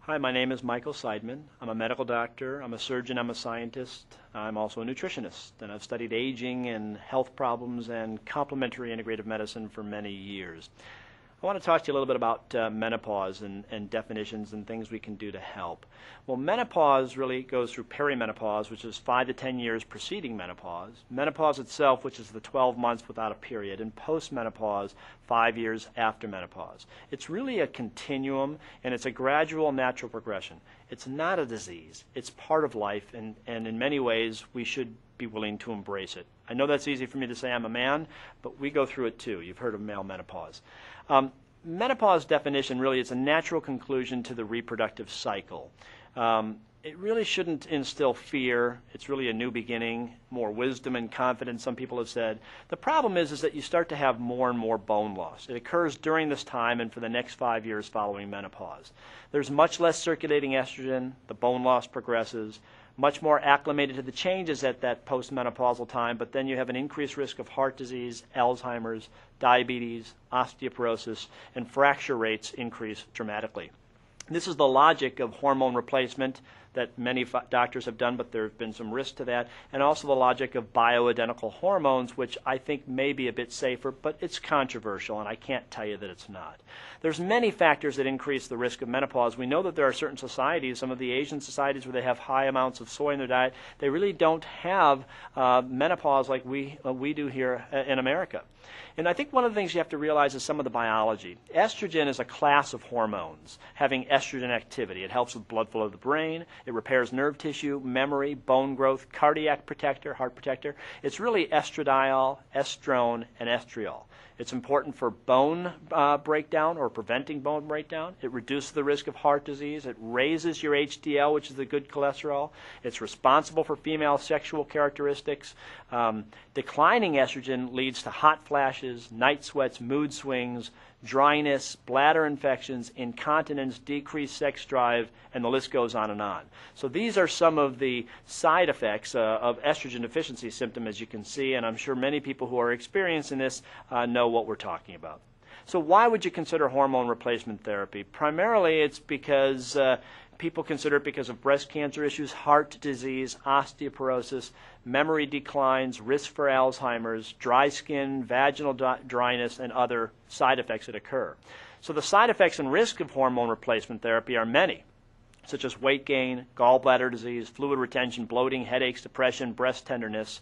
Hi, my name is Michael Seidman. I'm a medical doctor, I'm a surgeon, I'm a scientist, I'm also a nutritionist, and I've studied aging and health problems and complementary integrative medicine for many years. I want to talk to you a little bit about menopause and definitions and things we can do to help. Well, menopause really goes through perimenopause, which is 5 to 10 years preceding menopause, menopause itself, which is the 12 months without a period, and postmenopause, 5 years after menopause. It's really a continuum, and it's a gradual natural progression. It's not a disease. It's part of life, and in many ways, we should be willing to embrace it. I know that's easy for me to say, I'm a man, but we go through it too. You've heard of male menopause. Menopause definition really is a natural conclusion to the reproductive cycle. It really shouldn't instill fear. It's really a new beginning, more wisdom and confidence, some people have said. The problem is that you start to have more and more bone loss. It occurs during this time and for the next 5 years following menopause. There's much less circulating estrogen. The bone loss progresses. Much more acclimated to the changes at that postmenopausal time, but then you have an increased risk of heart disease, Alzheimer's, diabetes, osteoporosis, and fracture rates increase dramatically. This is the logic of hormone replacement that many doctors have done, but there have been some risk to that, and also the logic of bioidentical hormones, which I think may be a bit safer, but it's controversial, and I can't tell you that it's not. There's many factors that increase the risk of menopause. We know that there are certain societies, some of the Asian societies where they have high amounts of soy in their diet, they really don't have menopause like we do here in America. And I think one of the things you have to realize is some of the biology. Estrogen is a class of hormones having estrogen activity. It helps with blood flow to the brain. It repairs nerve tissue, memory, bone growth, cardiac protector, heart protector. It's really estradiol, estrone, and estriol. It's important for bone breakdown or preventing bone breakdown. It reduces the risk of heart disease. It raises your HDL, which is the good cholesterol. It's responsible for female sexual characteristics. Declining estrogen leads to hot flashes, night sweats, mood swings, dryness, bladder infections, incontinence, decreased sex drive, and the list goes on and on. So these are some of the side effects of estrogen deficiency symptom, as you can see, and I'm sure many people who are experiencing this know what we're talking about. So why would you consider hormone replacement therapy? Primarily it's because people consider it because of breast cancer issues, heart disease, osteoporosis, memory declines, risk for Alzheimer's, dry skin, vaginal dryness, and other side effects that occur. So the side effects and risk of hormone replacement therapy are many, such as weight gain, gallbladder disease, fluid retention, bloating, headaches, depression, breast tenderness.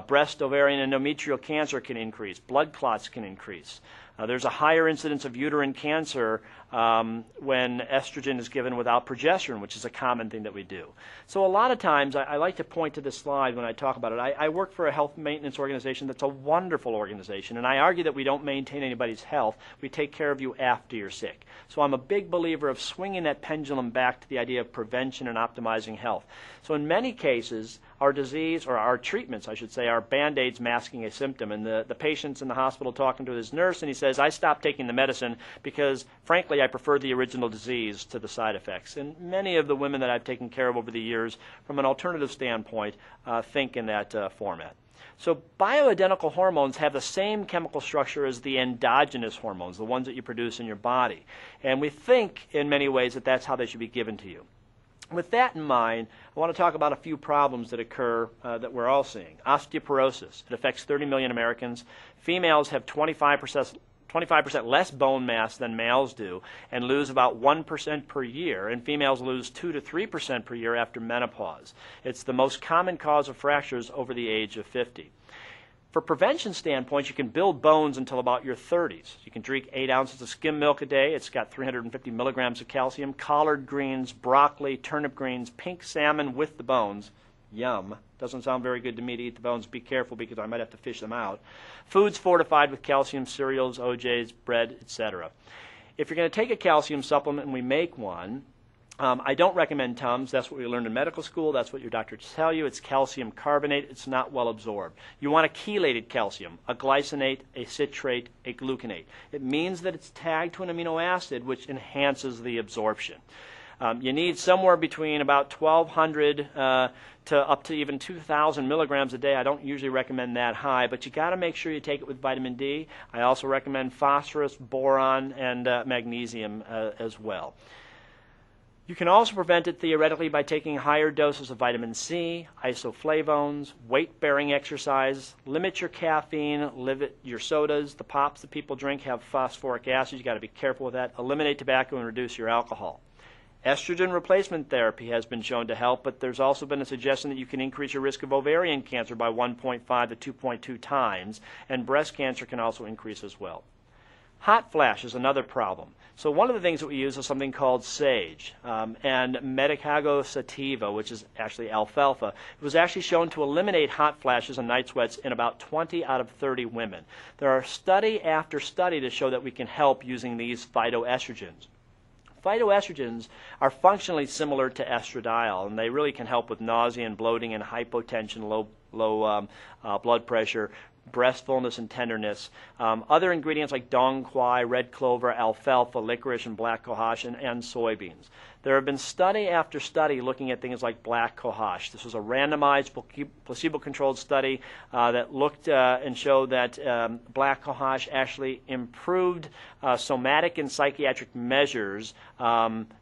Breast, ovarian, and endometrial cancer can increase. Blood clots can increase. There's a higher incidence of uterine cancer when estrogen is given without progesterone, which is a common thing that we do. So a lot of times, I like to point to this slide when I talk about it. I work for a health maintenance organization that's a wonderful organization, and I argue that we don't maintain anybody's health. We take care of you after you're sick. So I'm a big believer of swinging that pendulum back to the idea of prevention and optimizing health. So in many cases, our disease, or our treatments, I should say, are Band-Aids masking a symptom. And the patient's in the hospital talking to his nurse, and he says, I stopped taking the medicine because, frankly, I prefer the original disease to the side effects. And many of the women that I've taken care of over the years, from an alternative standpoint, think in that format. So bioidentical hormones have the same chemical structure as the endogenous hormones, the ones that you produce in your body. And we think, in many ways, that that's how they should be given to you. With that in mind, I want to talk about a few problems that occur that we're all seeing. Osteoporosis. It affects 30 million Americans. Females have 25% less bone mass than males do and lose about 1% per year, and females lose 2 to 3% per year after menopause. It's the most common cause of fractures over the age of 50. For prevention standpoint, you can build bones until about your 30s. You can drink 8 ounces of skim milk a day. It's got 350 milligrams of calcium. Collard greens, broccoli, turnip greens, pink salmon with the bones. Yum. Doesn't sound very good to me to eat the bones. Be careful because I might have to fish them out. Foods fortified with calcium, cereals, OJs, bread, etc. If you're going to take a calcium supplement, and we make one, I don't recommend Tums. That's what we learned in medical school. That's what your doctor tell you. It's calcium carbonate. It's not well absorbed. You want a chelated calcium, a glycinate, a citrate, a gluconate. It means that it's tagged to an amino acid, which enhances the absorption. You need somewhere between about 1,200 to up to even 2,000 milligrams a day. I don't usually recommend that high, but you got to make sure you take it with vitamin D. I also recommend phosphorus, boron, and magnesium as well. You can also prevent it theoretically by taking higher doses of vitamin C, isoflavones, weight-bearing exercise, limit your caffeine, limit your sodas. The pops that people drink have phosphoric acid. You've got to be careful with that. Eliminate tobacco and reduce your alcohol. Estrogen replacement therapy has been shown to help, but there's also been a suggestion that you can increase your risk of ovarian cancer by 1.5 to 2.2 times, and breast cancer can also increase as well. Hot flash is another problem. So one of the things that we use is something called sage and medicago sativa, which is actually alfalfa. It was actually shown to eliminate hot flashes and night sweats in about 20 out of 30 women. There are study after study to show that we can help using these phytoestrogens. Phytoestrogens are functionally similar to estradiol, and they really can help with nausea and bloating and hypotension, low blood pressure, breast fullness and tenderness. Other ingredients like dong quai, red clover, alfalfa, licorice, and black cohosh, and soybeans. There have been study after study looking at things like black cohosh. This was a randomized placebo-controlled study that looked and showed that black cohosh actually improved somatic and psychiatric measures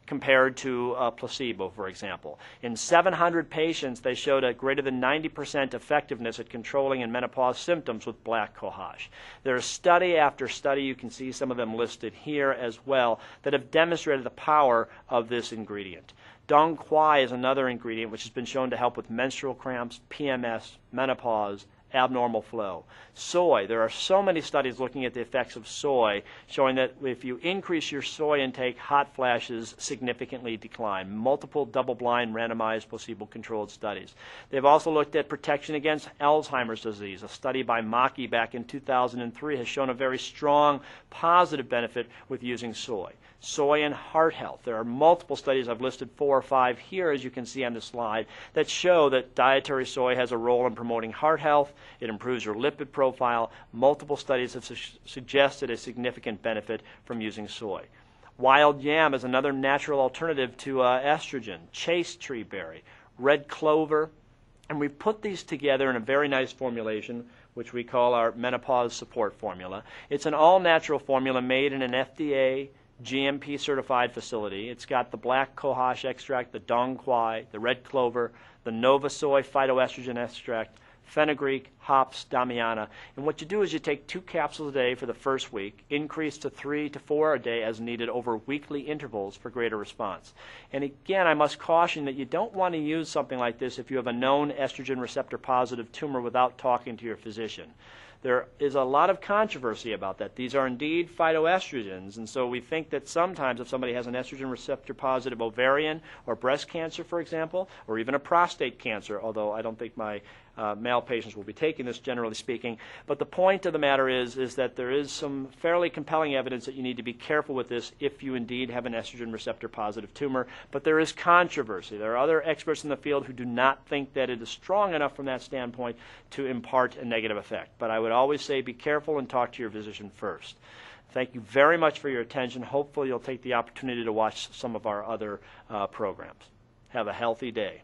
compared to placebo, for example. In 700 patients, they showed a greater than 90% effectiveness at controlling in menopause symptoms with black cohosh. There is study after study, you can see some of them listed here as well, that have demonstrated the power of this ingredient. Dong quai is another ingredient which has been shown to help with menstrual cramps, PMS, menopause, abnormal flow. Soy, there are so many studies looking at the effects of soy showing that if you increase your soy intake, hot flashes significantly decline. Multiple double-blind randomized placebo-controlled studies. They've also looked at protection against Alzheimer's disease. A study by Maki back in 2003 has shown a very strong positive benefit with using soy. Soy and heart health. There are multiple studies, I've listed 4 or 5 here as you can see on the slide, that show that dietary soy has a role in promoting heart health. It improves your lipid profile. Multiple studies have suggested a significant benefit from using soy. Wild yam is another natural alternative to estrogen. Chaste tree berry, red clover, and we put these together in a very nice formulation which we call our menopause support formula. It's an all-natural formula made in an FDA GMP certified facility. It's got the black cohosh extract, the dong quai, the red clover, the nova soy phytoestrogen extract, fenugreek, hops, damiana. And what you do is you take 2 capsules a day for the first week, increase to 3 to 4 a day as needed over weekly intervals for greater response. And again, I must caution that you don't want to use something like this if you have a known estrogen receptor positive tumor without talking to your physician. There is a lot of controversy about that. These are indeed phytoestrogens, and so we think that sometimes if somebody has an estrogen receptor positive ovarian or breast cancer, for example, or even a prostate cancer, although I don't think my male patients will be taking this, generally speaking. But the point of the matter is that there is some fairly compelling evidence that you need to be careful with this if you indeed have an estrogen receptor positive tumor. But there is controversy. There are other experts in the field who do not think that it is strong enough from that standpoint to impart a negative effect. But I would always say be careful and talk to your physician first. Thank you very much for your attention. Hopefully you'll take the opportunity to watch some of our other programs. Have a healthy day.